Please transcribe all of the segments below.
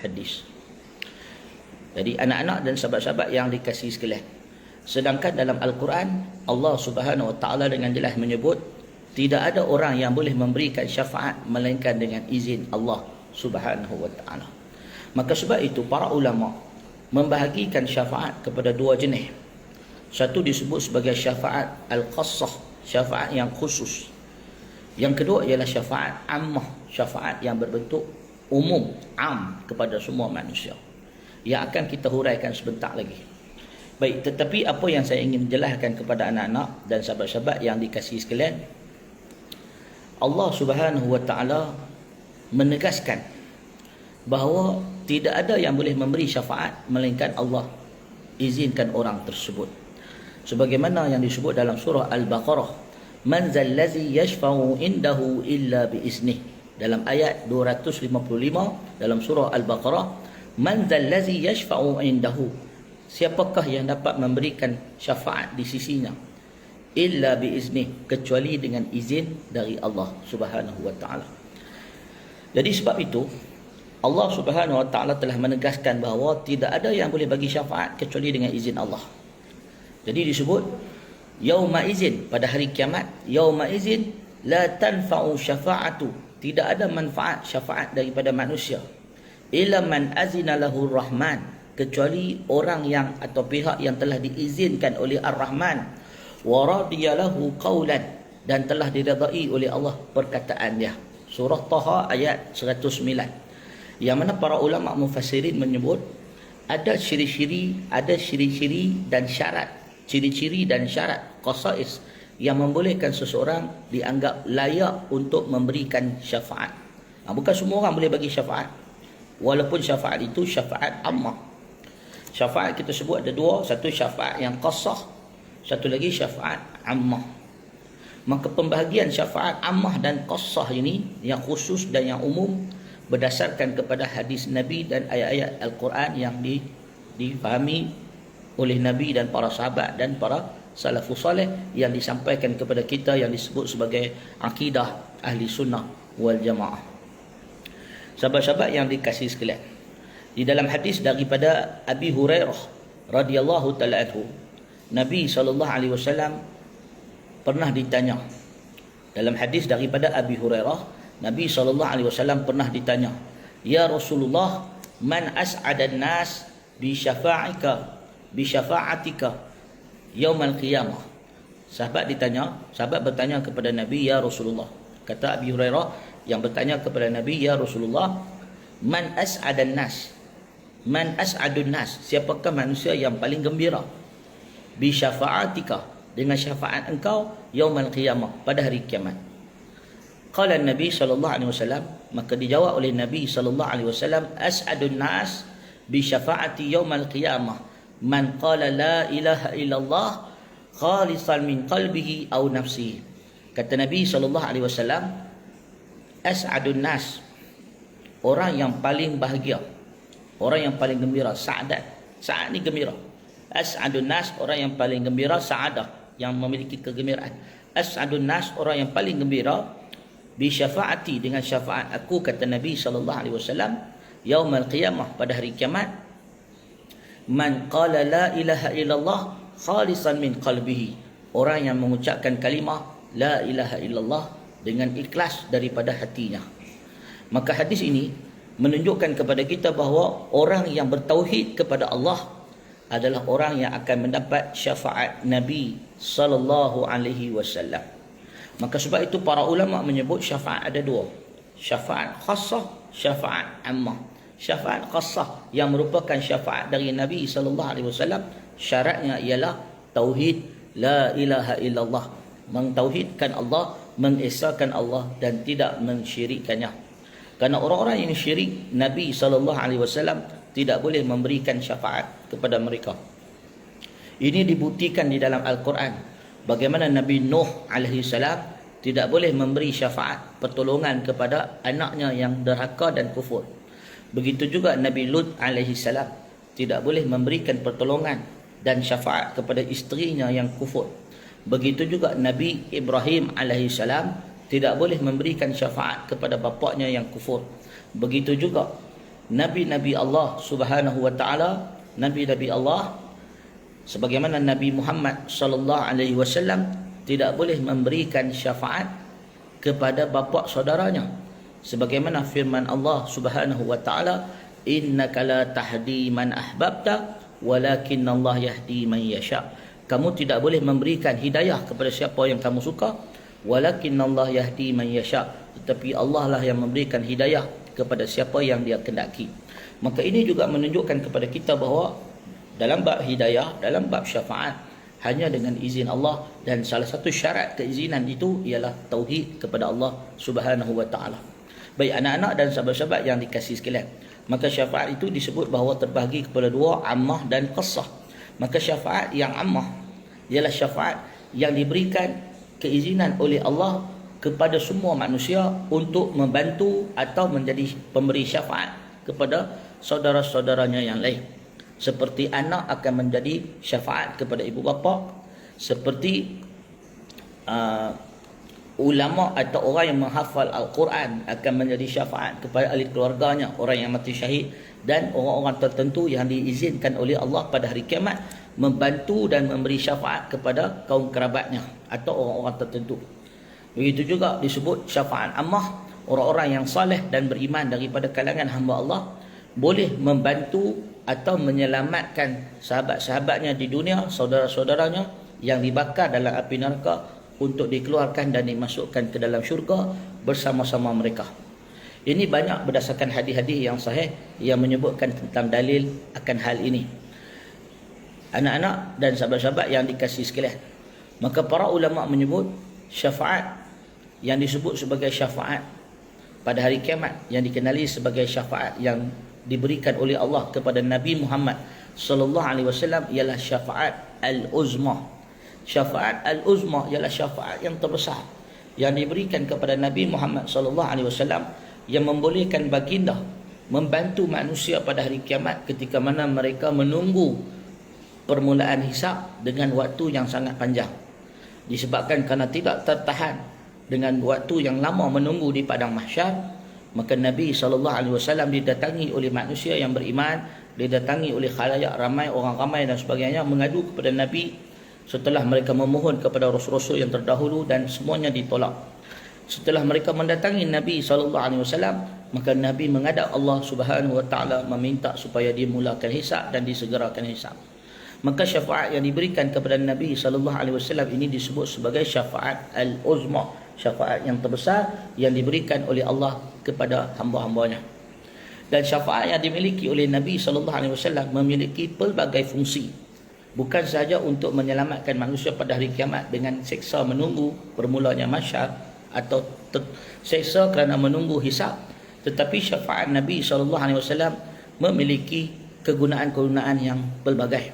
hadis. Jadi anak-anak dan sahabat-sahabat yang dikasihi sekalian, sedangkan dalam Al-Quran Allah Subhanahu Wa Taala dengan jelas menyebut tidak ada orang yang boleh memberikan syafaat melainkan dengan izin Allah Subhanahu Wa Taala. Maka sebab itu para ulama membahagikan syafaat kepada dua jenis. Satu disebut sebagai syafaat al-khassah, syafaat yang khusus. Yang kedua ialah syafaat ammah, syafaat yang berbentuk umum, am, kepada semua manusia, yang akan kita huraikan sebentar lagi. Baik, tetapi apa yang saya ingin jelaskan kepada anak-anak dan sahabat-sahabat yang dikasihi sekalian, Allah Subhanahu Wa Taala menegaskan bahawa tidak ada yang boleh memberi syafaat melainkan Allah izinkan orang tersebut. Sebagaimana yang disebut dalam surah Al-Baqarah, man zallazi yashfa'u indahu illa biiznih. Dalam ayat 255 dalam surah Al-Baqarah, man zallazi yashfa'u indahu, siapakah yang dapat memberikan syafaat di sisinya, illa biiznih, kecuali dengan izin dari Allah Subhanahu Wa Taala. Jadi sebab itu Allah Subhanahu Wa Taala telah menegaskan bahawa tidak ada yang boleh bagi syafaat kecuali dengan izin Allah. Jadi disebut yauma izin, pada hari kiamat, yauma izin la tanfa'u syafa'atu, tidak ada manfaat syafaat daripada manusia, illa man azina lahu rahman, kecuali orang yang atau pihak yang telah diizinkan oleh Ar-Rahman, wa radiya lahu qawlan, dan telah diridai oleh Allah perkataan dia. Surah Taha ayat 109. Yang mana para ulama mufassirin menyebut ada ciri-ciri dan syarat, ciri-ciri dan syarat khasais yang membolehkan seseorang dianggap layak untuk memberikan syafaat. Bukan semua orang boleh bagi syafaat, walaupun syafaat itu syafaat ammah. Syafaat kita sebut ada dua, satu syafaat yang qassah, satu lagi syafaat ammah. Maka pembahagian syafaat ammah dan qassah ini, yang khusus dan yang umum, berdasarkan kepada hadis Nabi dan ayat-ayat Al-Quran yang difahami oleh Nabi dan para sahabat dan para salafus salih, yang disampaikan kepada kita, yang disebut sebagai akidah ahli sunnah wal jamaah. Sahabat-sahabat yang dikasihi sekalian, di dalam hadis daripada Abi Hurairah radhiyallahu taala anhu, Nabi SAW pernah ditanya. Dalam hadis daripada Abi Hurairah, Nabi SAW pernah ditanya, ya Rasulullah, man as'adan nas bi syafa'atika yaumal qiyamah. Sahabat bertanya kepada Nabi, ya Rasulullah. Kata Abi Hurairah yang bertanya kepada Nabi, ya Rasulullah, man as'adan nas, man as'adun nas, siapakah manusia yang paling gembira, bi syafa'atika, dengan syafaat engkau, yaumal qiyamah, pada hari kiamat. Qala Nabi SAW, maka dijawab oleh Nabi SAW, as'adun nas bi syafa'ati yaumal qiyamah man qala la ilaha illallah khalisan min qalbihi aw nafsihi. Kata Nabi SAW, as'adun nas, orang yang paling bahagia, orang yang paling gembira, sa'adat, sa'ad ni gembira. As'adun nas, orang yang paling gembira, sa'adah, yang memiliki kegembiraan. As'adun nas, orang yang paling gembira, bi syafaati, dengan syafaat aku, kata Nabi SAW, yaumal qiyamah, pada hari kiamat, man qala la ilaha illallah khalisan min qalbihi, orang yang mengucapkan kalimah la ilaha illallah dengan ikhlas daripada hatinya. Maka hadis ini menunjukkan kepada kita bahawa orang yang bertauhid kepada Allah adalah orang yang akan mendapat syafaat Nabi SAW. Maka sebab itu para ulama menyebut syafaat ada dua, syafaat khassah, syafaat ammah. Syafaat khassah yang merupakan syafaat dari Nabi SAW, syaratnya ialah tauhid la ilaha illallah, mentauhidkan Allah, mengesahkan Allah dan tidak mensyirikkannya. Karena orang-orang yang syirik, Nabi SAW tidak boleh memberikan syafaat kepada mereka. Ini dibuktikan di dalam Al-Quran. Bagaimana Nabi Nuh alaihissalam tidak boleh memberi syafaat pertolongan kepada anaknya yang derhaka dan kufur. Begitu juga Nabi Lut alaihissalam tidak boleh memberikan pertolongan dan syafaat kepada isterinya yang kufur. Begitu juga Nabi Ibrahim alaihissalam tidak boleh memberikan syafaat kepada bapaknya yang kufur. Begitu juga nabi-nabi Allah Subhanahu wa taala, nabi-nabi Allah sebagaimana Nabi Muhammad sallallahu alaihi wasallam tidak boleh memberikan syafaat kepada bapa saudaranya, sebagaimana firman Allah Subhanahu wa taala, innaka la tahdi man ahbabta walakinna Allah yahdi man yasha. Kamu tidak boleh memberikan hidayah kepada siapa yang kamu suka, walakinna Allah yahdi man yasha, tetapi Allah lah yang memberikan hidayah kepada siapa yang dia kehendaki. Maka ini juga menunjukkan kepada kita bahawa dalam bab hidayah, dalam bab syafaat, hanya dengan izin Allah, dan salah satu syarat keizinan itu ialah tauhid kepada Allah Subhanahu wa taala. Baik anak-anak dan sahabat-sahabat yang dikasihi sekalian, maka syafaat itu disebut bahawa terbahagi kepada dua, ammah dan qassah. Maka syafaat yang ammah ialah syafaat yang diberikan keizinan oleh Allah kepada semua manusia untuk membantu atau menjadi pemberi syafaat kepada saudara-saudaranya yang lain. Seperti anak akan menjadi syafaat kepada ibu bapa, seperti ulama atau orang yang menghafal Al-Quran akan menjadi syafaat kepada ahli keluarganya, orang yang mati syahid, dan orang-orang tertentu yang diizinkan oleh Allah pada hari kiamat membantu dan memberi syafaat kepada kaum kerabatnya atau orang-orang tertentu. Begitu juga disebut syafaat ammah, orang-orang yang saleh dan beriman daripada kalangan hamba Allah boleh membantu atau menyelamatkan sahabat-sahabatnya di dunia, saudara-saudaranya yang dibakar dalam api neraka, untuk dikeluarkan dan dimasukkan ke dalam syurga bersama-sama mereka. Ini banyak berdasarkan hadis-hadis yang sahih yang menyebutkan tentang dalil akan hal ini. Anak-anak dan sahabat-sahabat yang dikasihi sekalian, maka para ulama menyebut syafaat yang disebut sebagai syafaat pada hari kiamat, yang dikenali sebagai syafaat yang diberikan oleh Allah kepada Nabi Muhammad sallallahu alaihi wasallam ialah syafaat al-uzma. Syafaat al-uzma ialah syafaat yang terbesar yang diberikan kepada Nabi Muhammad sallallahu alaihi wasallam, yang membolehkan baginda membantu manusia pada hari kiamat ketika mana mereka menunggu permulaan hisab dengan waktu yang sangat panjang. Disebabkan kerana tidak tertahan dengan waktu yang lama menunggu di padang mahsyar, maka Nabi SAW didatangi oleh manusia yang beriman, didatangi oleh khalayak ramai, orang ramai dan sebagainya, mengadu kepada Nabi setelah mereka memohon kepada rasul-rasul yang terdahulu dan semuanya ditolak. Setelah mereka mendatangi Nabi SAW, maka Nabi menghadap Allah Subhanahu wa taala meminta supaya dimulakan hisab dan disegerakan hisab. Maka syafaat yang diberikan kepada Nabi SAW ini disebut sebagai syafaat al-uzma, syafaat yang terbesar yang diberikan oleh Allah kepada hamba-hambanya. Dan syafaat yang dimiliki oleh Nabi SAW memiliki pelbagai fungsi. Bukan sahaja untuk menyelamatkan manusia pada hari kiamat dengan seksa menunggu permulanya mahsyar atau seksa kerana menunggu hisab, tetapi syafaat Nabi SAW memiliki kegunaan-kegunaan yang pelbagai.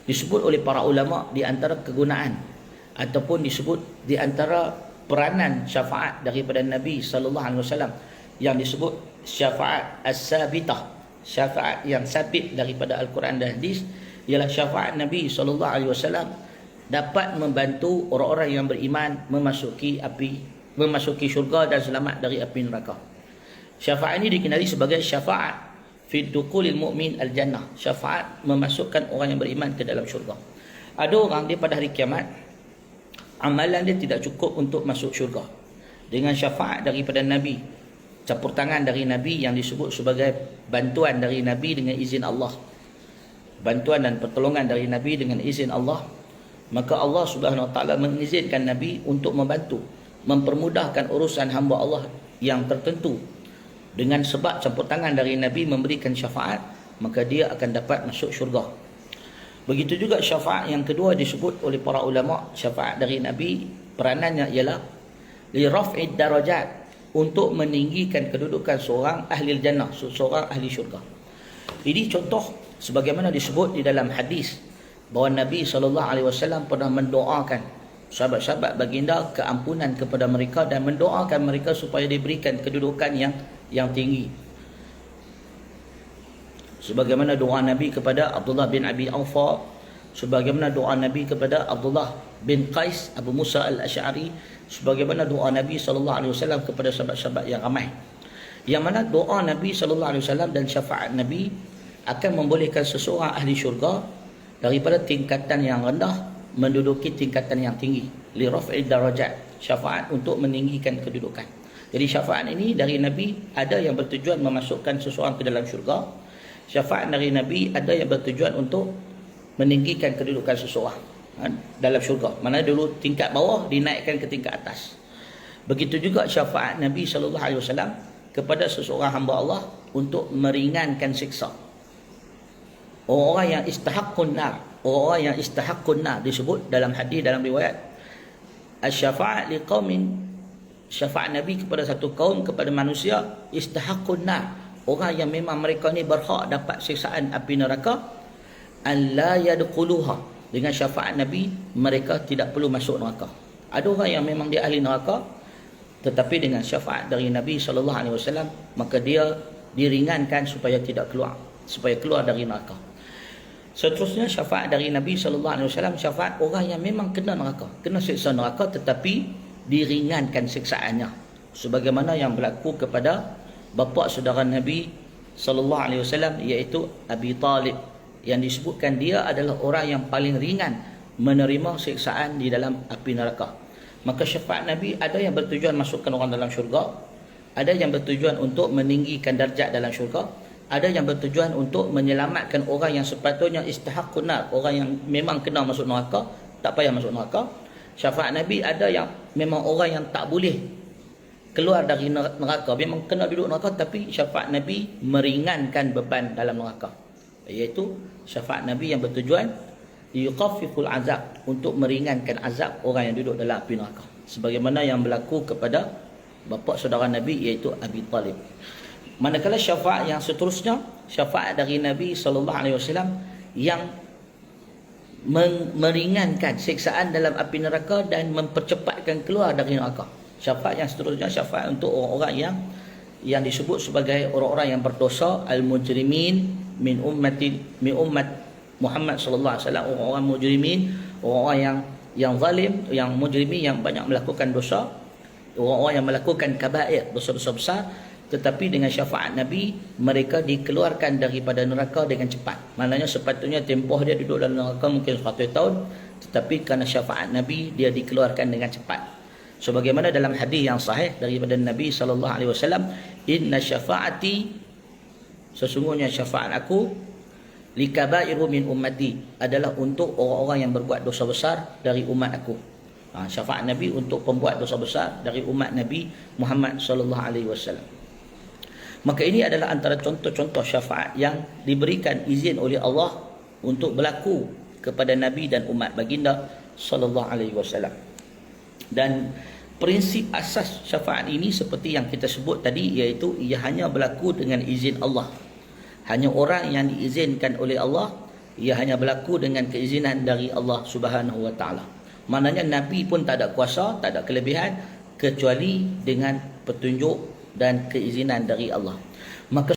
Disebut oleh para ulama di antara kegunaan ataupun disebut di antara peranan syafaat daripada Nabi SAW yang disebut syafaat as-sabitah, syafaat yang sabit daripada Al-Quran dan hadis, ialah syafaat Nabi SAW dapat membantu orang-orang yang beriman memasuki syurga dan selamat dari api neraka. Syafaat ini dikenali sebagai syafaat fi dukhulil mu'min al-jannah, syafaat memasukkan orang yang beriman ke dalam syurga. Ada orang dia pada hari kiamat amalan dia tidak cukup untuk masuk syurga. Dengan syafaat daripada Nabi, campur tangan dari Nabi yang disebut sebagai bantuan dari Nabi dengan izin Allah, bantuan dan pertolongan dari Nabi dengan izin Allah, maka Allah Subhanahu wa taala mengizinkan Nabi untuk membantu, mempermudahkan urusan hamba Allah yang tertentu. Dengan sebab campur tangan dari Nabi memberikan syafaat, maka dia akan dapat masuk syurga. Begitu juga syafaat yang kedua disebut oleh para ulama, syafaat dari Nabi peranannya ialah li raf'id darajat, untuk meninggikan kedudukan seorang ahli jannah, seorang ahli syurga. Ini contoh sebagaimana disebut di dalam hadis bahawa Nabi SAW pernah mendoakan sahabat-sahabat baginda keampunan kepada mereka dan mendoakan mereka supaya diberikan kedudukan yang tinggi. Sebagaimana doa Nabi kepada Abdullah bin Abi Aufa, sebagaimana doa Nabi kepada Abdullah bin Qais Abu Musa al-Ash'ari, sebagaimana doa Nabi SAW kepada sahabat-sahabat yang ramai. Yang mana doa Nabi SAW dan syafaat Nabi akan membolehkan seseorang ahli syurga daripada tingkatan yang rendah menduduki tingkatan yang tinggi. Li raf'id darajat, syafaat untuk meninggikan kedudukan. Jadi syafaat ini dari Nabi ada yang bertujuan memasukkan seseorang ke dalam syurga. Syafaat dari Nabi ada yang bertujuan untuk meninggikan kedudukan seseorang dalam syurga. Mana dulu tingkat bawah dinaikkan ke tingkat atas. Begitu juga syafaat Nabi SAW kepada seseorang hamba Allah untuk meringankan siksa. Orang-orang yang istahaqqun nar, orang yang istahaqqun nar disebut dalam hadis, dalam riwayat, asy-syafa'at liqaumin, syafaat Nabi kepada satu kaum, kepada manusia, istahaqqun nar, orang yang memang mereka ni berhak dapat siksaan api neraka, an la yadkhuluha, dengan syafaat Nabi mereka tidak perlu masuk neraka. Ada orang yang memang dia ahli neraka, tetapi dengan syafaat dari Nabi SAW maka dia diringankan supaya tidak keluar, supaya keluar dari neraka. Seterusnya syafaat dari Nabi SAW, syafaat orang yang memang kena neraka, kena siksa neraka, tetapi diringankan siksaannya, sebagaimana yang berlaku kepada bapa saudara Nabi SAW, iaitu Abi Talib, yang disebutkan dia adalah orang yang paling ringan menerima siksaan di dalam api neraka. Maka syafaat Nabi ada yang bertujuan masukkan orang dalam syurga, ada yang bertujuan untuk meninggikan darjat dalam syurga, ada yang bertujuan untuk menyelamatkan orang yang sepatutnya istahaqqun nar, orang yang memang kena masuk neraka, tak payah masuk neraka. Syafaat Nabi ada yang memang orang yang tak boleh keluar dari neraka, memang kena duduk neraka, tapi syafaat Nabi meringankan beban dalam neraka, iaitu syafaat Nabi yang bertujuan yuqaffiful azab, untuk meringankan azab orang yang duduk dalam api neraka, sebagaimana yang berlaku kepada bapa saudara Nabi iaitu Abi Talib. Manakala syafaat yang seterusnya, syafaat dari Nabi SAW yang meringankan siksaan dalam api neraka dan mempercepatkan keluar dari neraka. Syafaat yang seterusnya syafaat untuk orang-orang yang disebut sebagai orang-orang yang berdosa, al-mujrimin min ummat Muhammad sallallahu alaihi wasallam, orang-orang mujrimin, orang-orang yang zalim, yang mujrimin, yang banyak melakukan dosa, orang-orang yang melakukan kabair, dosa-dosa besar, tetapi dengan syafaat Nabi mereka dikeluarkan daripada neraka dengan cepat. Maknanya sepatutnya tempoh dia duduk dalam neraka mungkin 100 tahun, tetapi kerana syafaat Nabi dia dikeluarkan dengan cepat. Sebagaimana dalam hadis yang sahih daripada Nabi sallallahu alaihi wasallam, inna syafaati, sesungguhnya syafaat aku, likabairu min ummati, adalah untuk orang-orang yang berbuat dosa besar dari umat aku. Syafaat Nabi untuk pembuat dosa besar dari umat Nabi Muhammad sallallahu alaihi wasallam. Maka ini adalah antara contoh-contoh syafaat yang diberikan izin oleh Allah untuk berlaku kepada Nabi dan umat baginda sallallahu alaihi wasallam. Dan prinsip asas syafaat ini seperti yang kita sebut tadi, iaitu ia hanya berlaku dengan izin Allah. Hanya orang yang diizinkan oleh Allah, ia hanya berlaku dengan keizinan dari Allah Subhanahu wa taala. Maknanya Nabi pun tak ada kuasa, tak ada kelebihan kecuali dengan petunjuk dan keizinan dari Allah. Maka